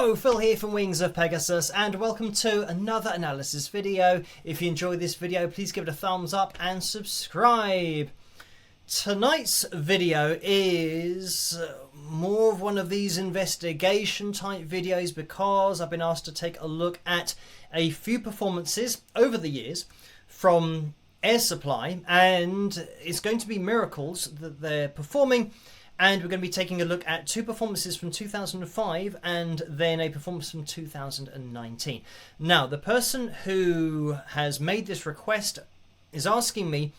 Hello, Phil here from Wings of Pegasus, and welcome to another analysis video. If you enjoyed this video, please give it a thumbs up and subscribe. Tonight's video is more of one of these investigation type videos because I've been asked to take a look at a few performances over the years from Air Supply, and it's going to be miracles that they're performing. And we're going to be taking a look at two performances from 2005 and then a performance from 2019. Now, the person who has made this request is asking me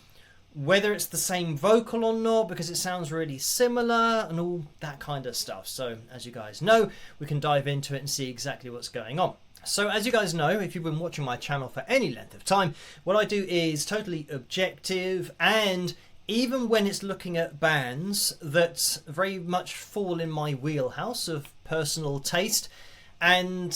whether it's the same vocal or not because it sounds really similar and all that kind of stuff. So, as you guys know, we can dive into it and see exactly what's going on. So, as you guys know, if you've been watching my channel for any length of time, what I do is totally objective, and even when it's looking at bands that very much fall in my wheelhouse of personal taste. And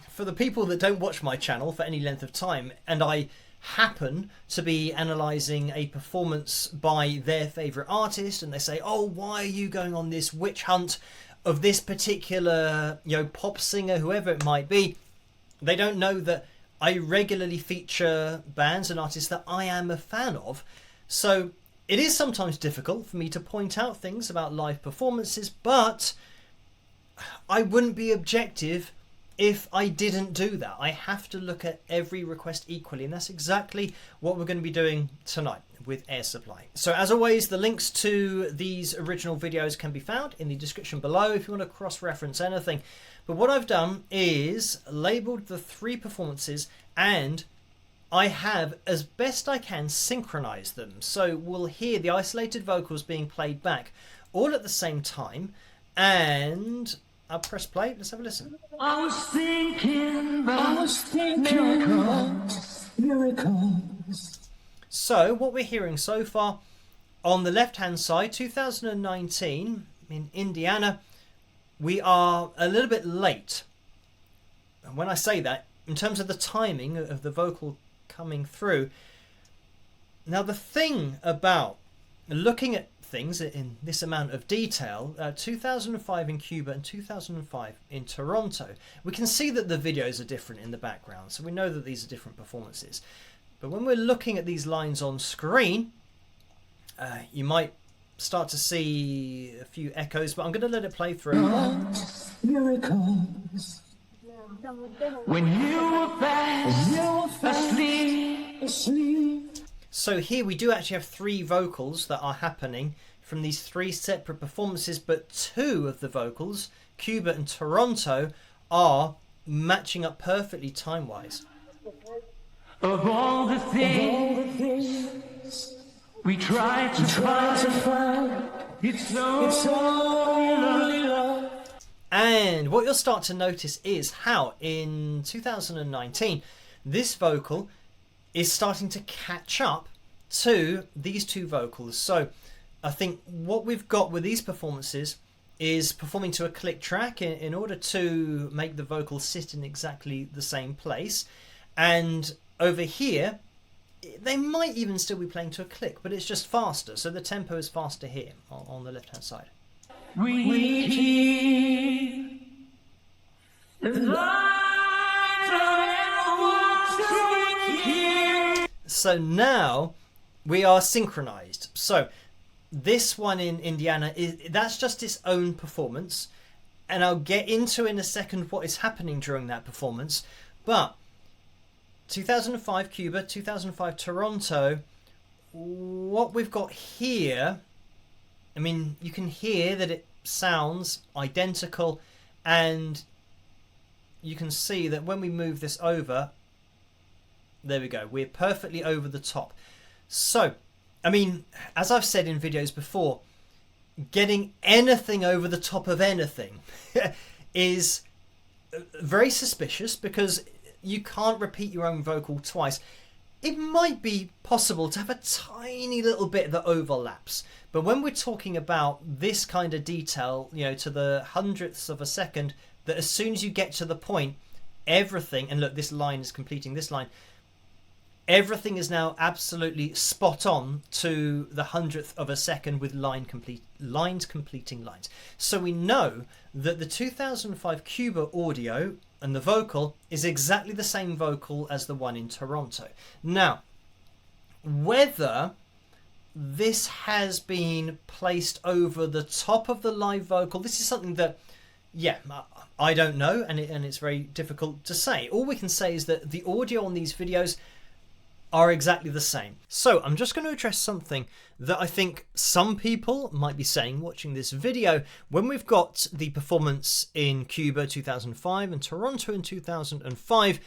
for the people that don't watch my channel for any length of time, and I happen to be analysing a performance by their favourite artist, and they say, oh, why are you going on this witch hunt of this particular, pop singer, whoever it might be, they don't know that I regularly feature bands and artists that I am a fan of. So it is sometimes difficult for me to point out things about live performances, but I wouldn't be objective if I didn't do that. I have to look at every request equally, and that's exactly what we're going to be doing tonight with Air Supply. So as always, the links to these original videos can be found in the description below if you want to cross-reference anything. But what I've done is labelled the three performances, and I have, as best I can, synchronized them. So we'll hear the isolated vocals being played back all at the same time. And I'll press play. Let's have a listen. I was thinking miracles. So what we're hearing so far on the left-hand side, 2019 in Indiana, we are a little bit late. And when I say that, in terms of the timing of the vocal coming through. Now, the thing about looking at things in this amount of detail, 2005 in Cuba and 2005 in Toronto, we can see that the videos are different in the background, so we know that these are different performances. But when we're looking at these lines on screen, you might start to see a few echoes, but I'm going to let it play through. Miracles. When you were fast asleep. So here we do actually have three vocals that are happening from these three separate performances, but two of the vocals, Cuba and Toronto, are matching up perfectly time-wise. Of all the things we try to find, it's only love. And what you'll start to notice is how in 2019 this vocal is starting to catch up to these two vocals. So I think what we've got with these performances is performing to a click track in order to make the vocal sit in exactly the same place. And over here, they might even still be playing to a click, but it's just faster. So the tempo is faster here on the left-hand side. We keep the lights on. So now we are synchronized. So this one in Indiana, that's just its own performance, and I'll get into in a second what is happening during that performance. But 2005 Cuba, 2005 Toronto, what we've got here, I mean, you can hear that it sounds identical, and you can see that when we move this over, there we go, we're perfectly over the top. So, I mean, as I've said in videos before, getting anything over the top of anything is very suspicious because you can't repeat your own vocal twice. It might be possible to have a tiny little bit that overlaps, but when we're talking about this kind of detail, to the hundredths of a second, that as soon as you get to the point, everything, and look, this line is completing this line, everything is now absolutely spot on to the 100th of a second with lines completing lines. So we know that the 2005 Cuba audio and the vocal is exactly the same vocal as the one in Toronto. Now, whether this has been placed over the top of the live vocal, this is something that, yeah, I don't know, and it's very difficult to say. All we can say is that the audio on these videos are exactly the same. So I'm just going to address something that I think some people might be saying watching this video. When we've got the performance in Cuba 2005 and Toronto in 2005,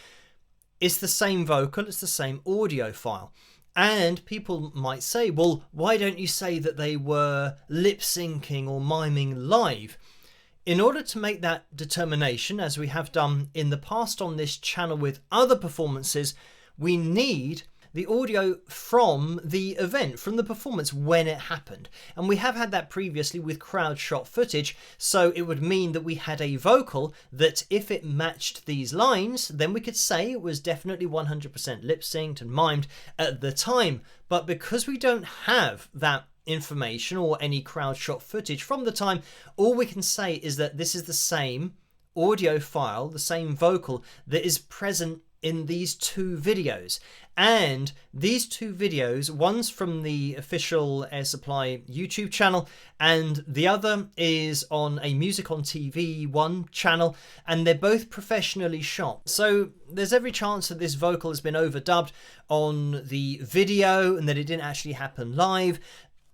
it's the same vocal, it's the same audio file. And people might say, well, why don't you say that they were lip-syncing or miming live? In order to make that determination, as we have done in the past on this channel with other performances, we need the audio from the event, from the performance when it happened. And we have had that previously with crowd shot footage, so it would mean that we had a vocal that if it matched these lines, then we could say it was definitely 100% lip-synced and mimed at the time. But because we don't have that information or any crowd shot footage from the time, all we can say is that this is the same audio file, the same vocal that is present in these two videos. And these two videos, one's from the official Air Supply YouTube channel and the other is on a Music on TV 1 channel, and they're both professionally shot. So there's every chance that this vocal has been overdubbed on the video and that it didn't actually happen live.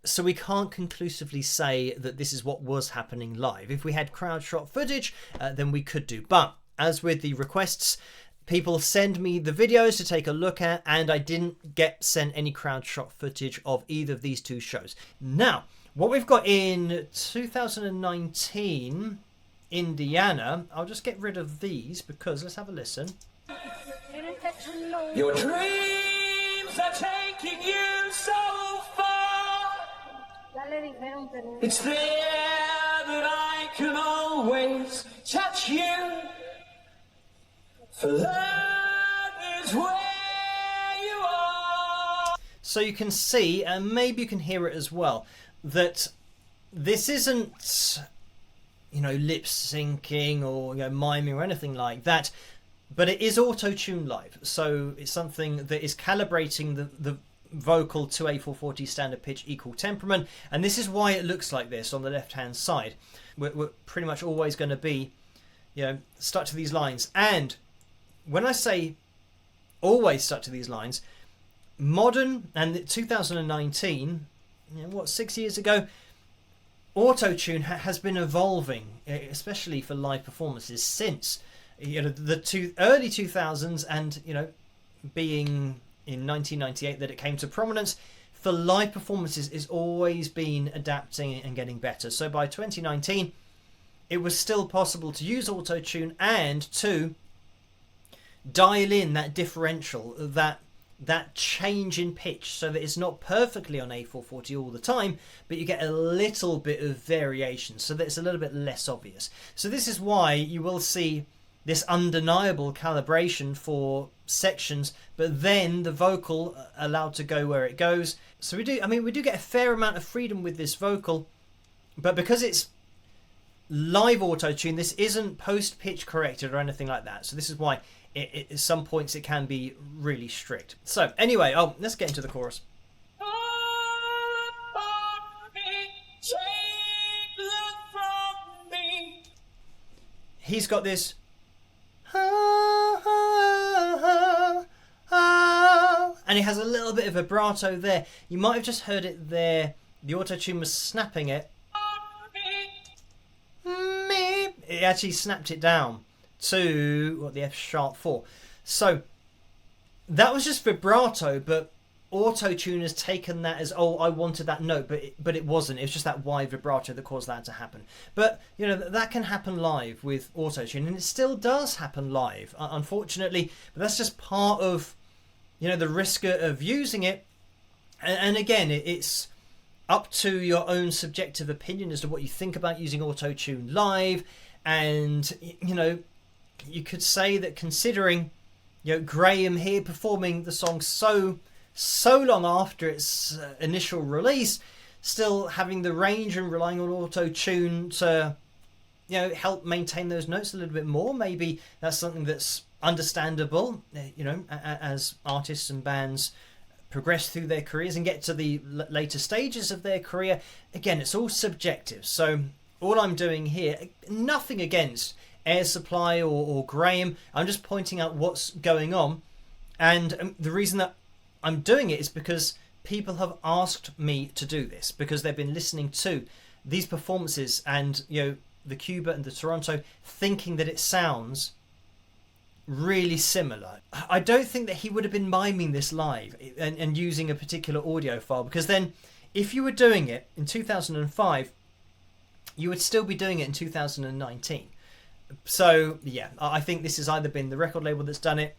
So we can't conclusively say that this is what was happening live. If we had crowd shot footage, then we could do. But as with the requests, people send me the videos to take a look at, and I didn't get sent any crowd shot footage of either of these two shows. Now, what we've got in 2019 Indiana, I'll just get rid of these because let's have a listen. Your dreams are taking you so far. It's there that I can always touch you. For love is where you are. So you can see, and maybe you can hear it as well, that this isn't, you know, lip syncing or, you know, miming or anything like that, but it is auto-tuned live. So it's something that is calibrating the vocal to a 440 standard pitch equal temperament, and this is why it looks like this on the left hand side. We're pretty much always going to be, you know, stuck to these lines. And when I say always stuck to these lines, modern and 2019, you know, what, 6 years ago, auto-tune has been evolving, especially for live performances, since, you know, the early 2000s, and, you know, being in 1998 that it came to prominence. For live performances, it's always been adapting and getting better. So by 2019, it was still possible to use auto-tune and to dial in that differential, that change in pitch, so that it's not perfectly on A440 all the time, but you get a little bit of variation so that it's a little bit less obvious. So this is why you will see this undeniable calibration for sections, but then the vocal allowed to go where it goes. So we do get a fair amount of freedom with this vocal, but because it's live auto-tune, this isn't post-pitch corrected or anything like that. So this is why at some points it can be really strict. So anyway, let's get into the chorus. He's got this, and he has a little bit of vibrato there. You might have just heard it there. The auto-tune was snapping it. It actually snapped it down to the F sharp 4. So that was just vibrato, but auto-tune has taken that as, oh, I wanted that note, but it wasn't. It was just that wide vibrato that caused that to happen. But, you know, that can happen live with auto-tune, and it still does happen live, unfortunately. But that's just part of, you know, the risk of using it. And again, it's up to your own subjective opinion as to what you think about using auto-tune live. And, you know, you could say that considering, you know, Graham here performing the song so long after its initial release, still having the range and relying on auto-tune to, you know, help maintain those notes a little bit more. Maybe that's something that's understandable, you know, as artists and bands progress through their careers and get to the later stages of their career. Again, it's all subjective. So all I'm doing here, nothing against Air Supply or Graham. I'm just pointing out what's going on. And the reason that I'm doing it is because people have asked me to do this, because they've been listening to these performances and, you know, the Cuba and the Toronto, thinking that it sounds really similar. I don't think that he would have been miming this live and using a particular audio file, because then if you were doing it in 2005, you would still be doing it in 2019. So yeah, I think this has either been the record label that's done it,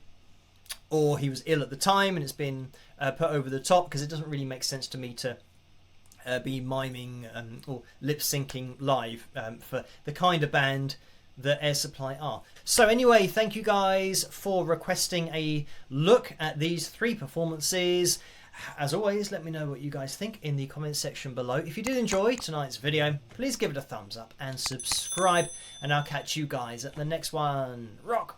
or he was ill at the time and it's been put over the top, because it doesn't really make sense to me to be miming or lip-syncing live for the kind of band that Air Supply are. So anyway, thank you guys for requesting a look at these 3 performances. As always, let me know what you guys think in the comments section below. If you did enjoy tonight's video, please give it a thumbs up and subscribe, and I'll catch you guys at the next one. Rock